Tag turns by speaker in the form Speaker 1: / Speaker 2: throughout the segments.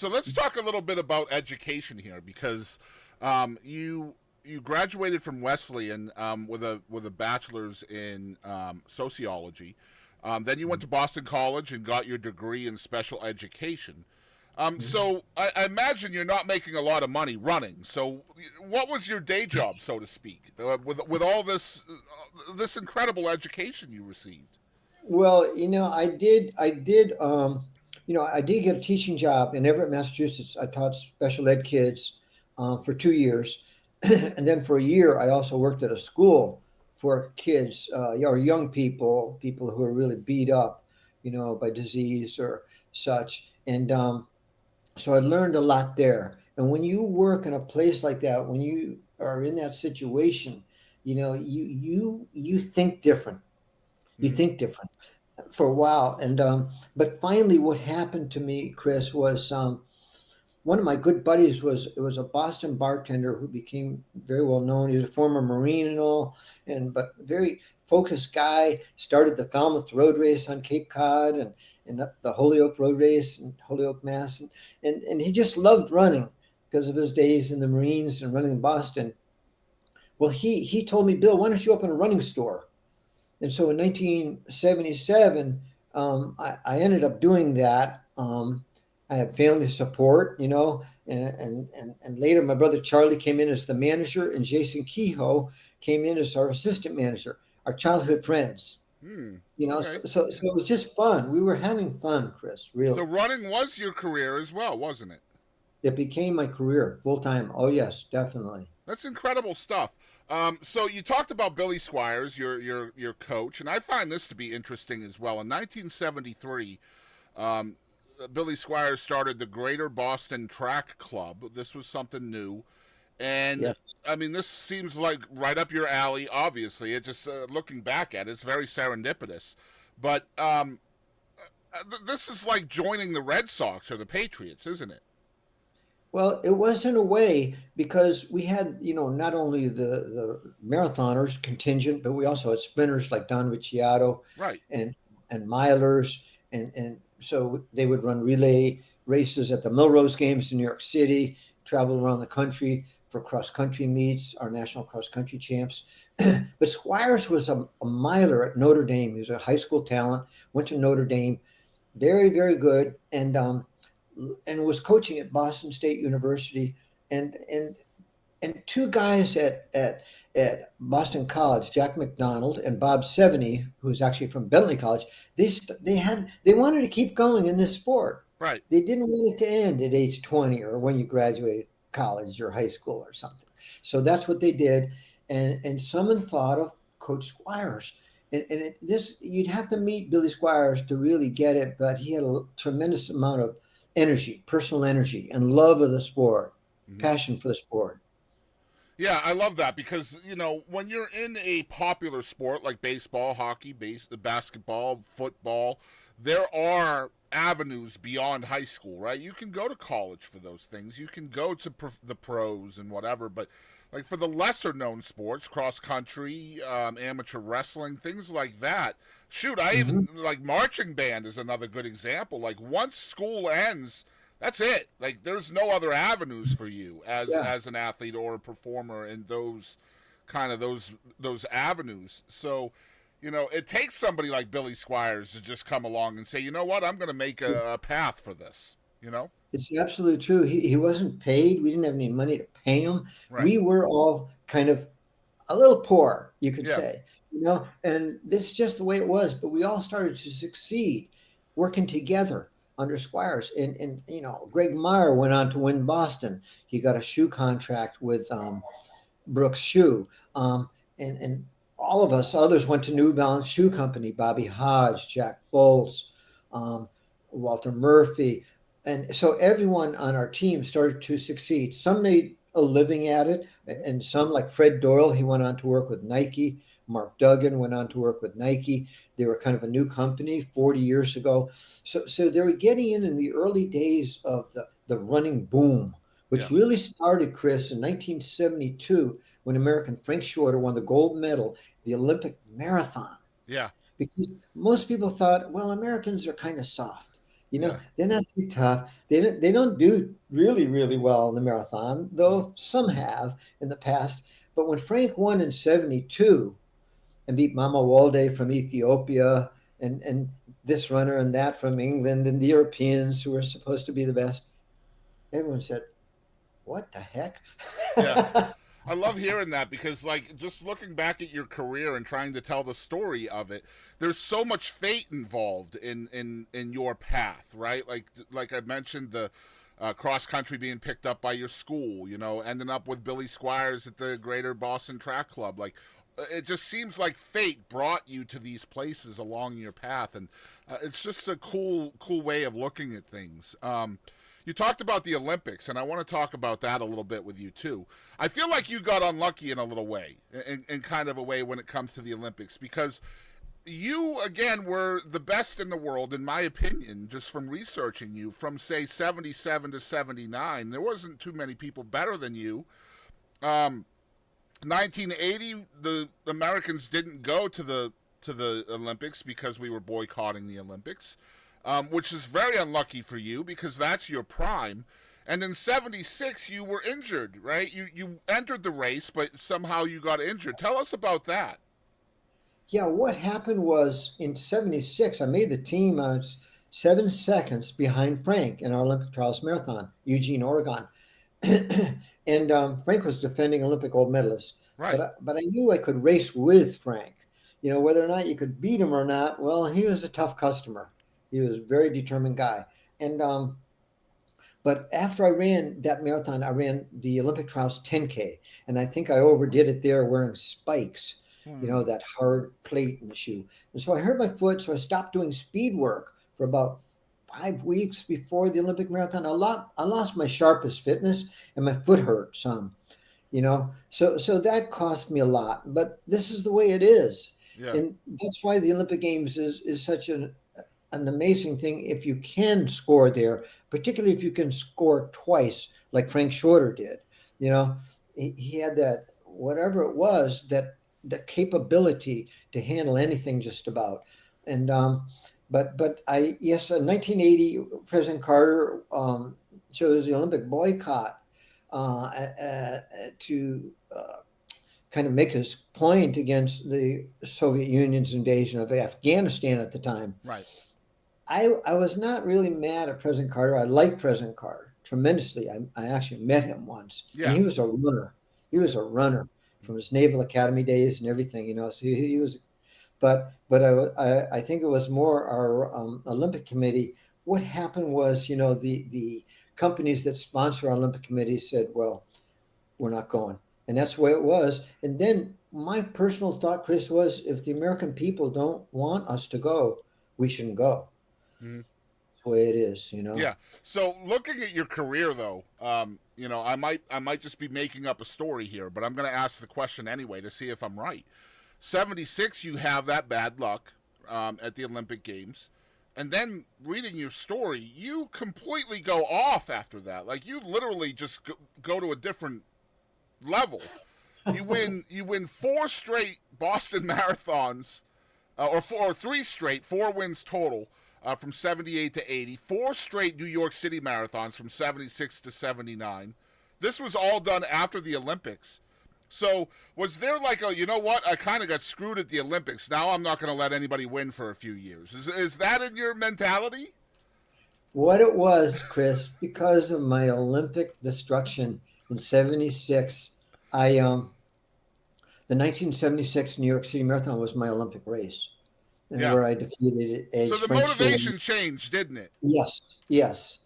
Speaker 1: So let's talk a little bit about education here, because you graduated from Wesleyan with a bachelor's in sociology. Then you went to Boston College and got your degree in special education.
Speaker 2: Mhm.
Speaker 1: So I imagine you're not making a lot of money running. So what was your day job, so to speak, with all this incredible education you received?
Speaker 2: Well, I did get a teaching job in Everett, Massachusetts. I taught special ed kids for 2 years, and then for a year, I also worked at a school for kids or young people, people who are really beat up, by disease or such. And so I learned a lot there. And when you work in a place like that, when you are in that situation, you think different. You
Speaker 1: Hmm.
Speaker 2: think different for a while. And but finally, what happened to me, Chris, was one of my good buddies was a Boston bartender who became very well known. He was a former Marine and all, and but very focused guy. Started the Falmouth Road Race on Cape Cod and the Holyoke Road Race and Holyoke, Mass. And he just loved running because of his days in the Marines and running in Boston. Well, he told me, Bill, why don't you open a running store? And so in 1977, I ended up doing that. I had family support, and later my brother Charlie came in as the manager, and Jason Kehoe came in as our assistant manager, our childhood friends.
Speaker 1: Hmm.
Speaker 2: So,
Speaker 1: Okay.
Speaker 2: so it was just fun. We were having fun, Chris.
Speaker 1: So
Speaker 2: Really,
Speaker 1: running was your career as well, wasn't it?
Speaker 2: it became my career full time. Oh yes, definitely.
Speaker 1: That's incredible stuff. So you talked about Billy Squires, your coach, and I find this to be interesting as well. In 1973, um, Billy Squires started the Greater Boston Track Club. This was something new, and
Speaker 2: Yes.
Speaker 1: I mean, this seems like right up your alley. Obviously, it just looking back at it, it's very serendipitous. But this is like joining the Red Sox or the Patriots, isn't it?
Speaker 2: Well, it was in a way because we had, not only the marathoners contingent, but we also had sprinters like Don Ricciardo
Speaker 1: Right.
Speaker 2: and milers, and so they would run relay races at the Melrose Games in New York City, travel around the country for cross country meets, our national cross country champs. But Squires was a miler at Notre Dame. He was a high school talent, went to Notre Dame, very very good, and was coaching at Boston State University, and and and two guys at Boston College, Jack McDonald and Bob Seveny, who is actually from Bentley College. They wanted to keep going in this sport.
Speaker 1: Right.
Speaker 2: They didn't want it to end at age 20 or when you graduated college or high school or something. So that's what they did, and someone thought of Coach Squires. This you'd have to meet Billy Squires to really get it, but he had a tremendous amount of energy, personal energy, and love of the sport,
Speaker 1: Mm-hmm.
Speaker 2: passion for the sport.
Speaker 1: Yeah, I love that because when you're in a popular sport like baseball, hockey, basketball, football, there are avenues beyond high school, right? You can go to college for those things. You can go to the pros and whatever, but like for the lesser known sports, cross country, amateur wrestling, things like that. Shoot, I
Speaker 2: Hmm.
Speaker 1: even like marching band is another good example. Like once school ends, that's it. Like there's no other avenues for you
Speaker 2: Yeah,
Speaker 1: as an athlete or a performer in those kind of those avenues. So, it takes somebody like Billy Squires to just come along and say, you know what, I'm going to make a path for this. You know,
Speaker 2: it's absolutely true. He wasn't paid. We didn't have any money to pay him.
Speaker 1: right?
Speaker 2: We were all kind of a little poor, you could
Speaker 1: Yeah,
Speaker 2: say, and this is just the way it was. But we all started to succeed working together under Squires. And Greg Meyer went on to win Boston. He got a shoe contract with Brooks Shoe. And all of us others went to New Balance Shoe Company, Bobby Hodge, Jack Foltz, um, Walter Murphy. And so everyone on our team started to succeed. Some made a living at it,
Speaker 1: hmm,
Speaker 2: and some, like Fred Doyle, he went on to work with Nike. Mark Duggan went on to work with Nike. They were kind of a new company 40 years ago. So they were getting in the early days of the running boom,
Speaker 1: yeah,
Speaker 2: which really started, Chris, in 1972 when American Frank Shorter won the gold medal, the Olympic marathon.
Speaker 1: yeah,
Speaker 2: Because most people thought, well, Americans are kind of soft. You know,
Speaker 1: Yeah.
Speaker 2: they're not too tough. They don't do really, really well in the marathon,
Speaker 1: Mm.
Speaker 2: though some have in the past. But when Frank won in 72 and beat Mama Walde from Ethiopia and this runner and that from England and the Europeans who were supposed to be the best, everyone said, what the heck?
Speaker 1: Yeah. I love hearing that because, like, just looking back at your career and trying to tell the story of it, there's so much fate involved in your path, right? Like I mentioned, the cross country being picked up by your school, you know, ending up with Billy Squires at the Greater Boston Track Club, like. It just seems like fate brought you to these places along your path, and it's just a cool way of looking at things. You talked about the Olympics, and I want to talk about that a little bit with you too. I feel like you got unlucky in a little way, in kind of a way when it comes to the Olympics, because you again were the best in the world, in my opinion, just from researching you from say 77 to 79. There wasn't too many people better than you. Um, 1980, the Americans didn't go to the Olympics because we were boycotting the Olympics, which is very unlucky for you because that's your prime. And in '76, you were injured, right? You entered the race, but somehow you got injured. Tell us about that.
Speaker 2: Yeah, what happened was in 76, I made the team. I was 7 seconds behind Frank in our Olympic trials marathon, Eugene, Oregon. And Frank was defending Olympic gold medalist,
Speaker 1: Right.
Speaker 2: but I knew I could race with Frank. You know, whether or not you could beat him or not, well, he was a tough customer. He was a very determined guy. And but after I ran that marathon, I ran the Olympic trials 10K, and I think I overdid it there wearing spikes. You know,
Speaker 1: Hmm.
Speaker 2: that hard plate in the shoe. And so I hurt my foot, so I stopped doing speed work for about 5 weeks before the Olympic marathon. I lost my sharpest fitness, and my foot hurt some. You know, so that cost me a lot. But this is the way it is,
Speaker 1: Yeah.
Speaker 2: and that's why the Olympic Games is such an amazing thing if you can score there, particularly if you can score twice, like Frank Shorter did. You know, he had that whatever it was that the capability to handle anything just about. And but I yes, 1980 President Carter chose the Olympic boycott to kind of make his point against the Soviet Union's invasion of Afghanistan at the time.
Speaker 1: Right.
Speaker 2: I was not really mad at President Carter. I liked President Carter tremendously. I actually met him once, and
Speaker 1: Yeah.
Speaker 2: he was a runner. He was a runner from his Naval Academy days and everything, you know. So he was, but I think it was more our Olympic Committee. What happened was, you know, the companies that sponsor our Olympic Committee said, "Well, we're not going," and that's the way it was. And then my personal thought, Chris, was if the American people don't want us to go, we shouldn't go.
Speaker 1: Hmm.
Speaker 2: The way it is, you know.
Speaker 1: Yeah. So looking at your career, though, you know, I might just be making up a story here, but I'm going to ask the question anyway to see if I'm right. 76, you have that bad luck at the Olympic Games. And then reading your story, you completely go off after that. Like you literally just go to a different level. You win four straight Boston marathons, or three straight, four wins total from 78 to 80, four straight New York City marathons from 76 to 79. This was all done after the Olympics. So was there like a, you know what, I kind of got screwed at the Olympics. Now I'm not going to let anybody win for a few years. Is that in your mentality?
Speaker 2: What it was, Chris, because of my Olympic destruction in '76, I the 1976 New York City Marathon was my Olympic race, and
Speaker 1: Yeah.
Speaker 2: where I defeated
Speaker 1: So
Speaker 2: Edge
Speaker 1: the
Speaker 2: Frank Shore.
Speaker 1: motivation changed, didn't it?
Speaker 2: Yes, yes.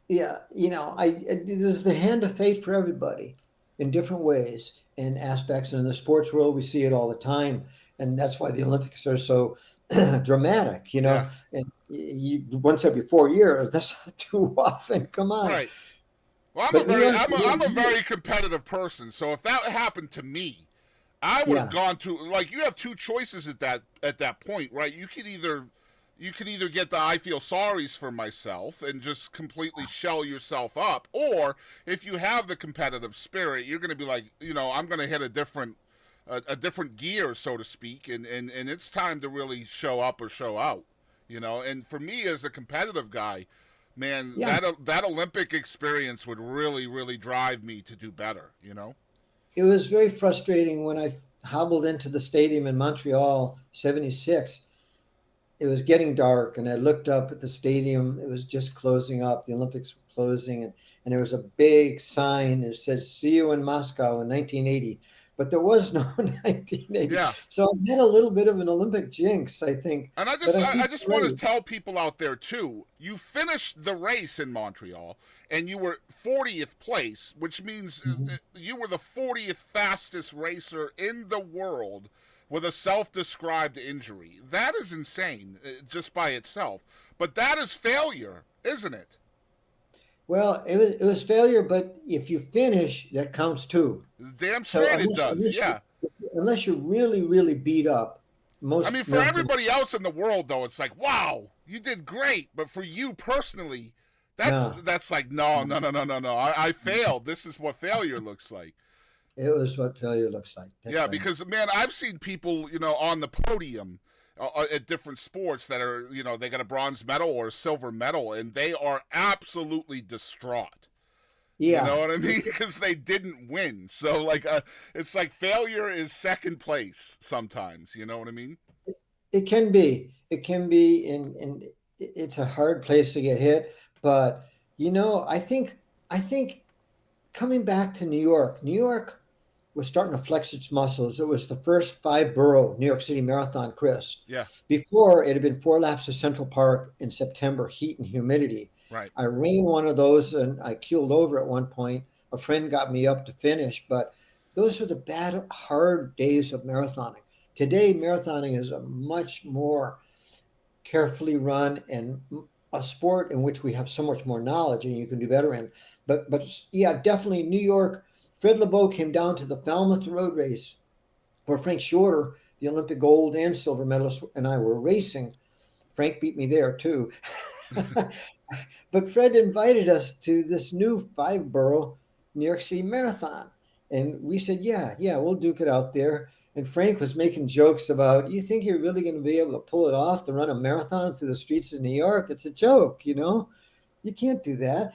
Speaker 2: Yeah, you know, there's the hand of fate for everybody in different ways and aspects. And in the sports world, we see it all the time, and that's why the Olympics are so dramatic. You
Speaker 1: Yeah.
Speaker 2: know, and you once every 4 years. That's not too often. Come on,
Speaker 1: Right. Well, I'm a
Speaker 2: but New
Speaker 1: very
Speaker 2: York,
Speaker 1: I'm a very competitive person. So if that happened to me, I would have
Speaker 2: yeah,
Speaker 1: gone to, like, you have two choices at that point, right? You could either get the I feel sorries for myself and just completely shell yourself up, or if you have the competitive spirit, you're going to be like, you know, I'm going to hit a different gear, so to speak, and it's time to really show up or show out. And for me as a competitive guy, man,
Speaker 2: Yeah,
Speaker 1: that Olympic experience would really, really drive me to do better.
Speaker 2: it was very frustrating when I hobbled into the stadium in Montreal, 76. It was getting dark, and I looked up at the stadium. It was just closing up. The Olympics were closing, and there was a big sign that said, "See you in Moscow in 1980." But there was no 1980.
Speaker 1: Yeah.
Speaker 2: So I had a little bit of an Olympic jinx, I think.
Speaker 1: And I
Speaker 2: But
Speaker 1: just
Speaker 2: I
Speaker 1: I
Speaker 2: think
Speaker 1: just
Speaker 2: you're
Speaker 1: want to
Speaker 2: right.
Speaker 1: tell people out there too. You finished the race in Montreal and you were 40th place, which means
Speaker 2: Mhm.
Speaker 1: you were the 40th fastest racer in the world with a self-described injury. That is insane just by itself. But that is failure, isn't it?
Speaker 2: Well, it was failure, but if you finish, that counts too.
Speaker 1: Damn
Speaker 2: So
Speaker 1: straight it
Speaker 2: unless
Speaker 1: does.
Speaker 2: unless you
Speaker 1: Yeah.
Speaker 2: unless you're really really beat up,
Speaker 1: I
Speaker 2: most
Speaker 1: mean, for
Speaker 2: marathon.
Speaker 1: everybody else in the world, though, it's like, wow, you did great. But for you personally, that's
Speaker 2: Yeah,
Speaker 1: that's like, no, no, no, no, no, no. I failed. This is what failure looks like.
Speaker 2: it was what failure looks like. That's
Speaker 1: Yeah,
Speaker 2: right.
Speaker 1: because man, I've seen people, on the podium at different sports that are, they got a bronze medal or a silver medal, and they are absolutely distraught. You know
Speaker 2: Yeah,
Speaker 1: what I mean? Because they didn't win. So like, it's like failure is second place sometimes. You know what I mean?
Speaker 2: it can be. It can be, and it's a hard place to get hit. But I think coming back to New York was starting to flex its muscles. It was the first five borough New York City Marathon, Chris.
Speaker 1: Yeah.
Speaker 2: Before it had been four laps of Central Park in September, heat and humidity.
Speaker 1: Right.
Speaker 2: I ran one of those and I keeled over at one point. A friend got me up to finish, but those were the bad, hard days of marathoning. Today, marathoning is a much more carefully run and a sport in which we have so much more knowledge and you can do better in. But yeah, definitely New York. Fred LeBeau came down to the Falmouth Road Race where Frank Shorter, the Olympic gold and silver medalist, and I were racing. Frank beat me there too. But Fred invited us to this new five borough New York City marathon. And we said, yeah, yeah, we'll duke it out there. And Frank was making jokes about, you think you're really going to be able to pull it off to run a marathon through the streets of New York? It's a joke, you know? You can't do that.